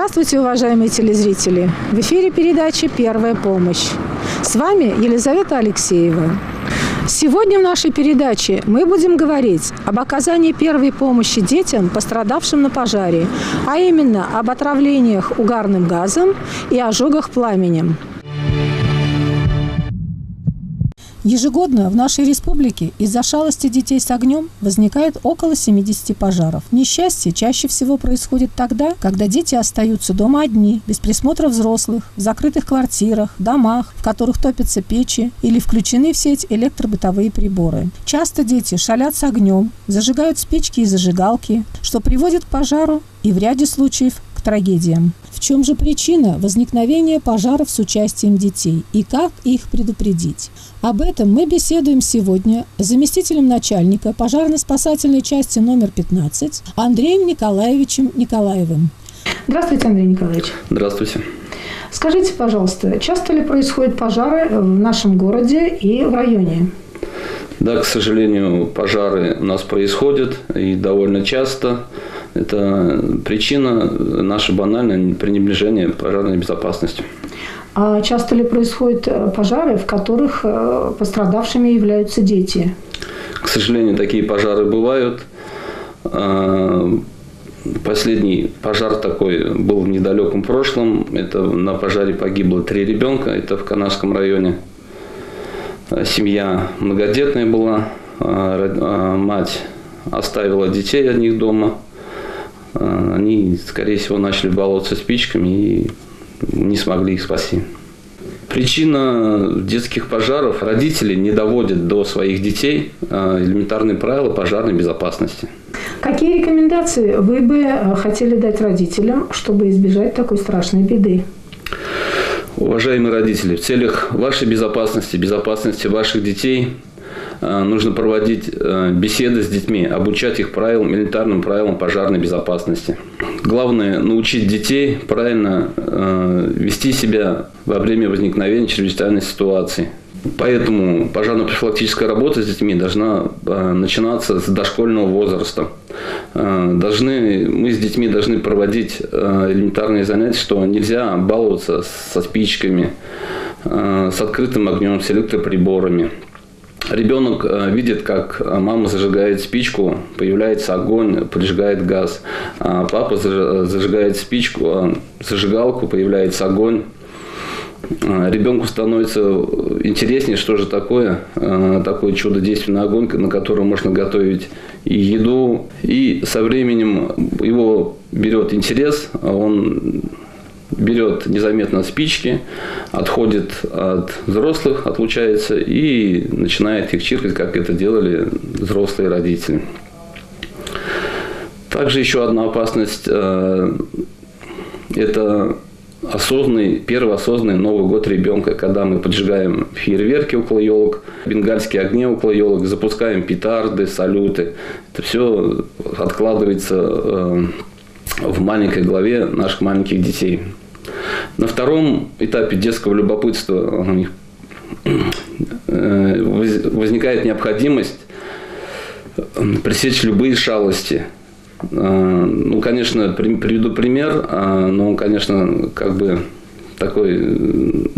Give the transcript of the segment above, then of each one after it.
Здравствуйте, уважаемые телезрители! В эфире передача «Первая помощь». С вами Елизавета Алексеева. Сегодня в нашей передаче мы будем говорить об оказании первой помощи детям, пострадавшим на пожаре, а именно об отравлениях угарным газом и ожогах пламенем. Ежегодно в нашей республике из-за шалости детей с огнем возникает около 70 пожаров. Несчастье чаще всего происходит тогда, когда дети остаются дома одни, без присмотра взрослых, в закрытых квартирах, домах, в которых топятся печи или включены в сеть электробытовые приборы. Часто дети шалят с огнем, зажигают спички и зажигалки, что приводит к пожару и в ряде случаев к трагедиям. В чем же причина возникновения пожаров с участием детей и как их предупредить? Об этом мы беседуем сегодня с заместителем начальника пожарно-спасательной части номер 15 Андреем Николаевичем Николаевым. Здравствуйте, Андрей Николаевич. Здравствуйте. Скажите, пожалуйста, часто ли происходят пожары в нашем городе и в районе? Да, к сожалению, пожары у нас происходят и довольно часто. Это причина наше банальное пренебрежение пожарной безопасностью. А часто ли происходят пожары, в которых пострадавшими являются дети? К сожалению, такие пожары бывают. Последний пожар такой был в недалеком прошлом. Это на пожаре погибло 3 ребенка. Это в Канашском районе. Семья многодетная была. Мать оставила детей одних дома. Они, скорее всего, начали баловаться спичками и не смогли их спасти. Причина детских пожаров – родители не доводят до своих детей элементарные правила пожарной безопасности. Какие рекомендации вы бы хотели дать родителям, чтобы избежать такой страшной беды? Уважаемые родители, в целях вашей безопасности, безопасности ваших детей нужно проводить беседы с детьми, обучать их элементарным правилам пожарной безопасности. Главное – научить детей правильно вести себя во время возникновения чрезвычайной ситуации. Поэтому пожарно-профилактическая работа с детьми должна начинаться с дошкольного возраста. Мы с детьми должны проводить элементарные занятия, что нельзя баловаться со спичками, с открытым огнем, с электроприборами. Ребенок видит, как мама зажигает спичку, появляется огонь, прижигает газ. А папа зажигает спичку, зажигалку, появляется огонь. Ребенку становится интереснее, что же такое чудодейственный огонь, на котором можно готовить и еду. И со временем его берет интерес, он берет незаметно спички, отходит от взрослых, отлучается и начинает их чиркать, как это делали взрослые родители. Также еще одна опасность – это первый осознанный Новый год ребенка, когда мы поджигаем фейерверки около елок, бенгальские огни около елок, запускаем петарды, салюты. Это все откладывается в маленькой голове наших маленьких детей. На втором этапе детского любопытства у них возникает необходимость пресечь любые шалости. Конечно, приведу пример, но он, конечно, такой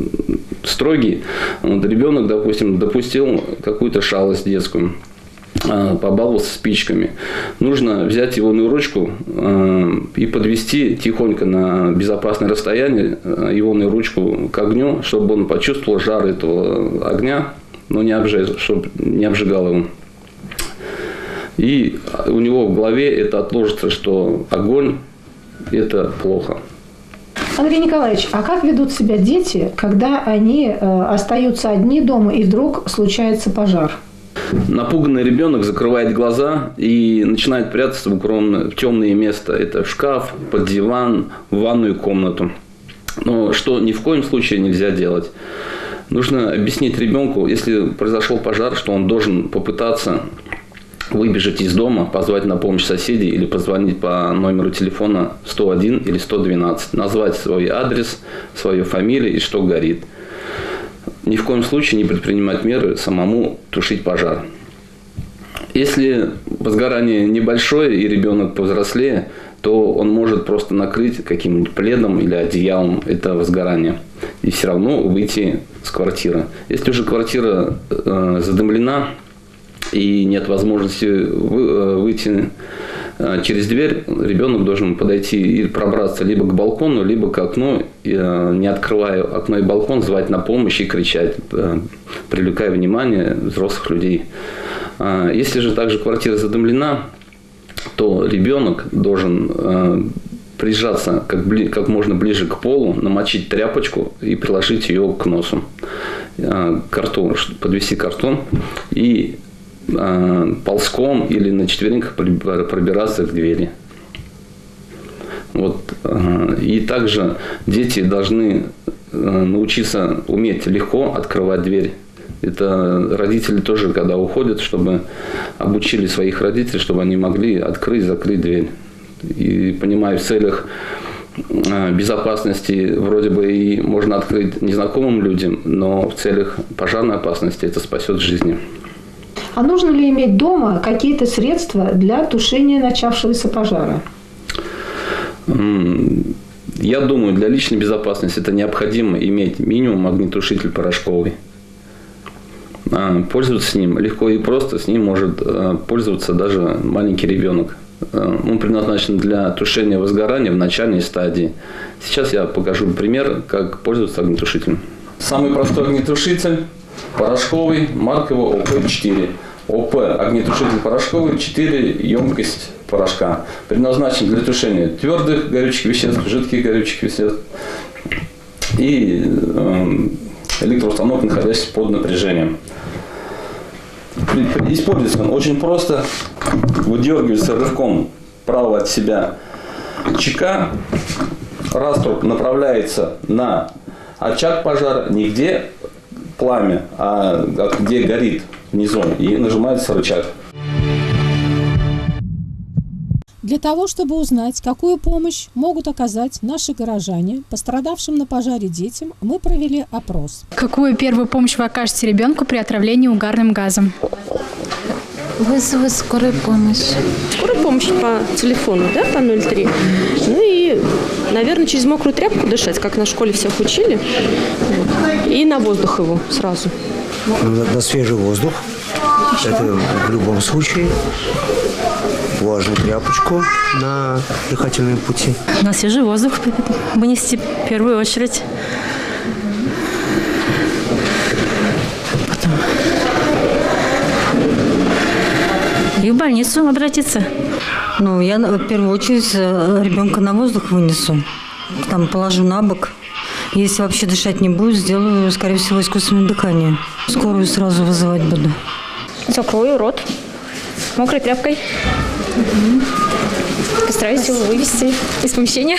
строгий. Ребенок, допустим, допустил какую-то шалость детскую, побаловался спичками. Нужно взять ионную ручку и подвести тихонько на безопасное расстояние ионную ручку к огню, чтобы он почувствовал жар этого огня, но чтобы не обжигал его. И у него в голове это отложится, что огонь – это плохо. Андрей Николаевич, а как ведут себя дети, когда они остаются одни дома и вдруг случается пожар? Напуганный ребенок закрывает глаза и начинает прятаться в темное место. Это в шкаф, под диван, в ванную комнату. Но что ни в коем случае нельзя делать. Нужно объяснить ребенку, если произошел пожар, что он должен попытаться выбежать из дома, позвать на помощь соседей или позвонить по номеру телефона 101 или 112, назвать свой адрес, свою фамилию и что горит. Ни в коем случае не предпринимать меры самому тушить пожар. Если возгорание небольшое и ребенок повзрослее, то он может просто накрыть каким-нибудь пледом или одеялом это возгорание и все равно выйти с квартиры. Если уже квартира задымлена и нет возможности выйти через дверь, ребенок должен подойти и пробраться либо к балкону, либо к окну, не открывая окно и балкон, звать на помощь и кричать, привлекая внимание взрослых людей. Если же также квартира задымлена, то ребенок должен прижаться как можно ближе к полу, намочить тряпочку и приложить ее к носу, к рту, подвести к рту и ползком или на четвереньках пробираться к двери. Вот. И также дети должны научиться уметь легко открывать дверь. Это родители тоже, когда уходят, чтобы обучили своих родителей, чтобы они могли открыть, закрыть дверь. И понимаю, в целях безопасности вроде бы и можно открыть незнакомым людям, но в целях пожарной опасности это спасет жизни. А нужно ли иметь дома какие-то средства для тушения начавшегося пожара? Я думаю, для личной безопасности это необходимо иметь минимум огнетушитель порошковый. Пользоваться ним легко и просто, с ним может пользоваться даже маленький ребенок. Он предназначен для тушения возгорания в начальной стадии. Сейчас я покажу пример, как пользоваться огнетушителем. Самый простой огнетушитель порошковый, марка его ОП-4. ОП огнетушитель порошковый, 4 емкость порошка. Предназначен для тушения твердых горючих веществ, жидких горючих веществ и электроустановок, находящихся под напряжением. Используется он очень просто. Выдергивается рывком вправо от себя чека. Раструб направляется на очаг пожара, не где пламя, а где горит внизу. И нажимается рычаг. Для того, чтобы узнать, какую помощь могут оказать наши горожане, пострадавшим на пожаре детям, мы провели опрос. Какую первую помощь вы окажете ребенку при отравлении угарным газом? Вызовы скорой помощи. Скорая помощь по телефону, да, по 03. Ну и, наверное, через мокрую тряпку дышать, как на школе всех учили. И на воздух его сразу. На свежий воздух. Это в любом случае. Влажную тряпочку на дыхательные пути. На свежий воздух вынести в первую очередь. Потом. И в больницу обратиться. Ну, я в первую очередь ребенка на воздух вынесу. Там положу на бок. Если вообще дышать не будет, сделаю, скорее всего, искусственное дыхание. Скорую сразу вызывать буду. Закрою рот мокрой тряпкой. Постараюсь его вывести из помещения.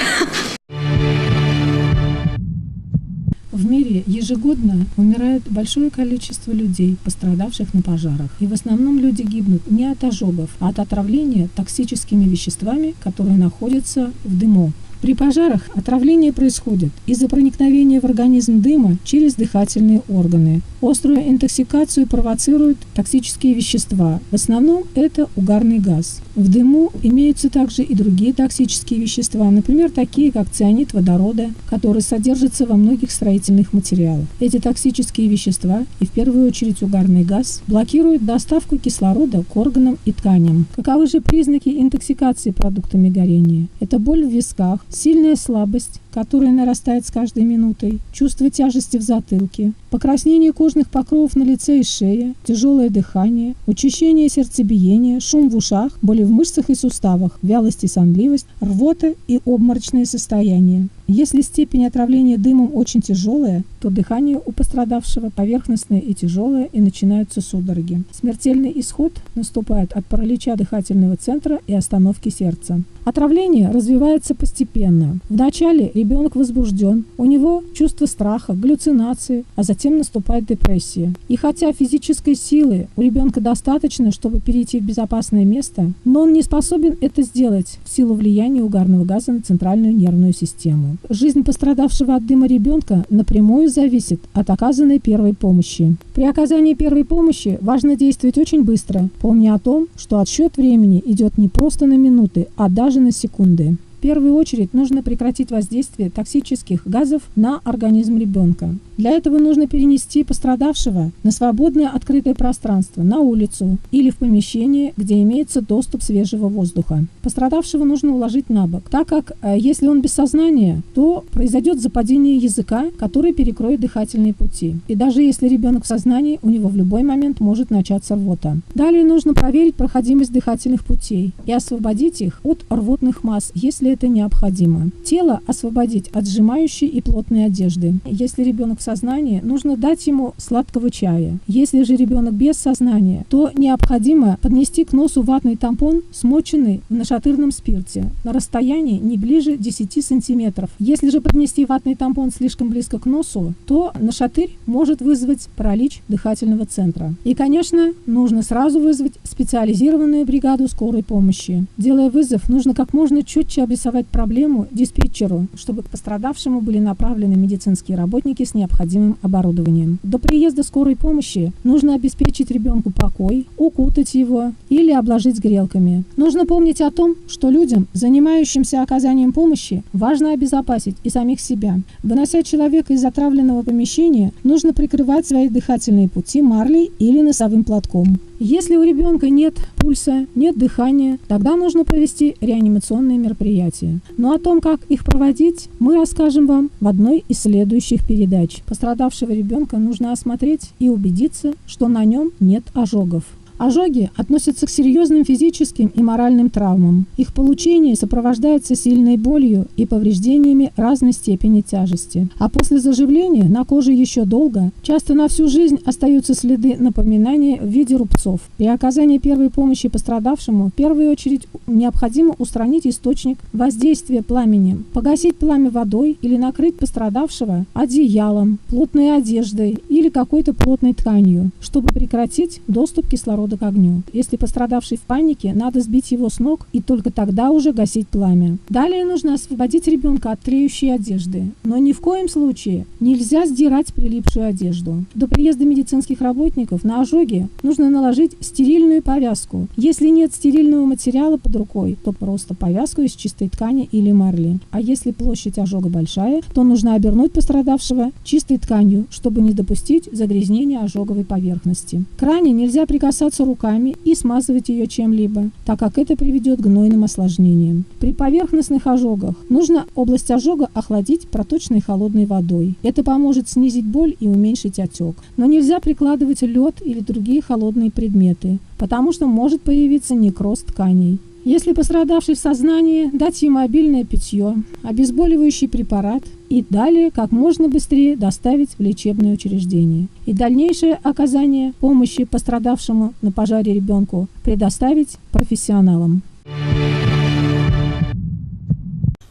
В мире ежегодно умирает большое количество людей, пострадавших на пожарах. И в основном люди гибнут не от ожогов, а от отравления токсическими веществами, которые находятся в дыму. При пожарах отравление происходит из-за проникновения в организм дыма через дыхательные органы. Острую интоксикацию провоцируют токсические вещества. В основном это угарный газ. В дыму имеются также и другие токсические вещества, например, такие как цианид водорода, который содержится во многих строительных материалах. Эти токсические вещества, и в первую очередь угарный газ, блокируют доставку кислорода к органам и тканям. Каковы же признаки интоксикации продуктами горения? Это боль в висках, сильная слабость, которая нарастает с каждой минутой, чувство тяжести в затылке, покраснение кожных покровов на лице и шее, тяжелое дыхание, учащение сердцебиения, шум в ушах, боли в мышцах и суставах, вялость и сонливость, рвота и обморочное состояние. Если степень отравления дымом очень тяжелая, то дыхание у пострадавшего поверхностное и тяжелое, и начинаются судороги. Смертельный исход наступает от паралича дыхательного центра и остановки сердца. Отравление развивается постепенно. Вначале ребенок возбужден, у него чувство страха, галлюцинации, а затем наступает депрессия. И хотя физической силы у ребенка достаточно, чтобы перейти в безопасное место, но он не способен это сделать в силу влияния угарного газа на центральную нервную систему. Жизнь пострадавшего от дыма ребенка напрямую зависит от оказанной первой помощи. При оказании первой помощи важно действовать очень быстро, помня о том, что отсчет времени идет не просто на минуты, а даже на секунды. В первую очередь нужно прекратить воздействие токсических газов на организм ребенка. Для этого нужно перенести пострадавшего на свободное открытое пространство, на улицу или в помещение, где имеется доступ свежего воздуха. Пострадавшего нужно уложить на бок, так как если он без сознания, то произойдет западение языка, который перекроет дыхательные пути. И даже если ребенок в сознании, у него в любой момент может начаться рвота. Далее нужно проверить проходимость дыхательных путей и освободить их от рвотных масс, если это необходимо. Тело освободить от сжимающей и плотной одежды. Если ребенок в сознании, нужно дать ему сладкого чая. Если же ребенок без сознания, то необходимо поднести к носу ватный тампон, смоченный в нашатырном спирте, на расстоянии не ближе 10 сантиметров. Если же поднести ватный тампон слишком близко к носу, то нашатырь может вызвать паралич дыхательного центра. И, конечно, нужно сразу вызвать специализированную бригаду скорой помощи. Делая вызов, нужно как можно четче обрисовать проблему диспетчеру, чтобы к пострадавшему были направлены медицинские работники с необходимым оборудованием. До приезда скорой помощи нужно обеспечить ребенку покой, укутать его или обложить грелками. Нужно помнить о том, что людям, занимающимся оказанием помощи, важно обезопасить и самих себя. Вынося человека из отравленного помещения, нужно прикрывать свои дыхательные пути марлей или носовым платком. Если у ребенка нет пульса, нет дыхания, тогда нужно провести реанимационные мероприятия. Но о том, как их проводить, мы расскажем вам в одной из следующих передач. Пострадавшего ребенка нужно осмотреть и убедиться, что на нем нет ожогов. Ожоги относятся к серьезным физическим и моральным травмам. Их получение сопровождается сильной болью и повреждениями разной степени тяжести. А после заживления на коже еще долго, часто на всю жизнь, остаются следы напоминания в виде рубцов. При оказании первой помощи пострадавшему в первую очередь необходимо устранить источник воздействия пламени, погасить пламя водой или накрыть пострадавшего одеялом, плотной одеждой или какой-то плотной тканью, чтобы прекратить доступ кислорода к огню. Если пострадавший в панике, надо сбить его с ног и только тогда уже гасить пламя. Далее нужно освободить ребенка от тлеющей одежды, но ни в коем случае нельзя сдирать прилипшую одежду. До приезда медицинских работников на ожоги нужно наложить стерильную повязку. Если нет стерильного материала под рукой, то просто повязку из чистой ткани или марли. А если площадь ожога большая, то нужно обернуть пострадавшего чистой тканью, чтобы не допустить загрязнения ожоговой поверхности. К ране нельзя прикасаться руками и смазывать ее чем-либо, так как это приведет к гнойным осложнениям. При поверхностных ожогах нужно область ожога охладить проточной холодной водой. Это поможет снизить боль и уменьшить отек. Но нельзя прикладывать лед или другие холодные предметы, потому что может появиться некроз тканей. Если пострадавший в сознании, дать ему обильное питье, обезболивающий препарат и далее как можно быстрее доставить в лечебное учреждение. И дальнейшее оказание помощи пострадавшему на пожаре ребенку предоставить профессионалам.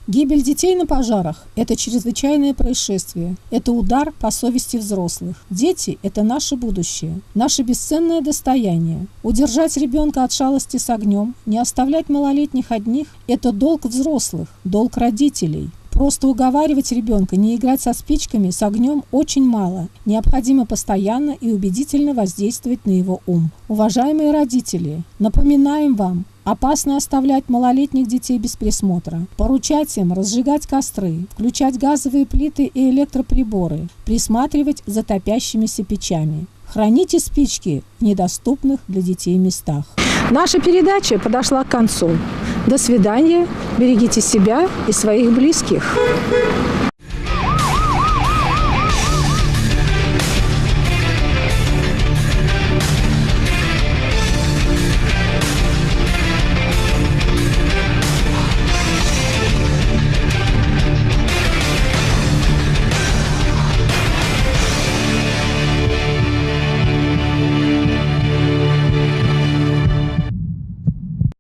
Гибель детей на пожарах – это чрезвычайное происшествие. Это удар по совести взрослых. Дети – это наше будущее, наше бесценное достояние. Удержать ребенка от шалости с огнем, не оставлять малолетних одних – это долг взрослых, долг родителей. Просто уговаривать ребенка не играть со спичками, с огнем очень мало. Необходимо постоянно и убедительно воздействовать на его ум. Уважаемые родители, напоминаем вам, опасно оставлять малолетних детей без присмотра, поручать им разжигать костры, включать газовые плиты и электроприборы, присматривать за топящимися печами. Храните спички в недоступных для детей местах. Наша передача подошла к концу. До свидания. Берегите себя и своих близких.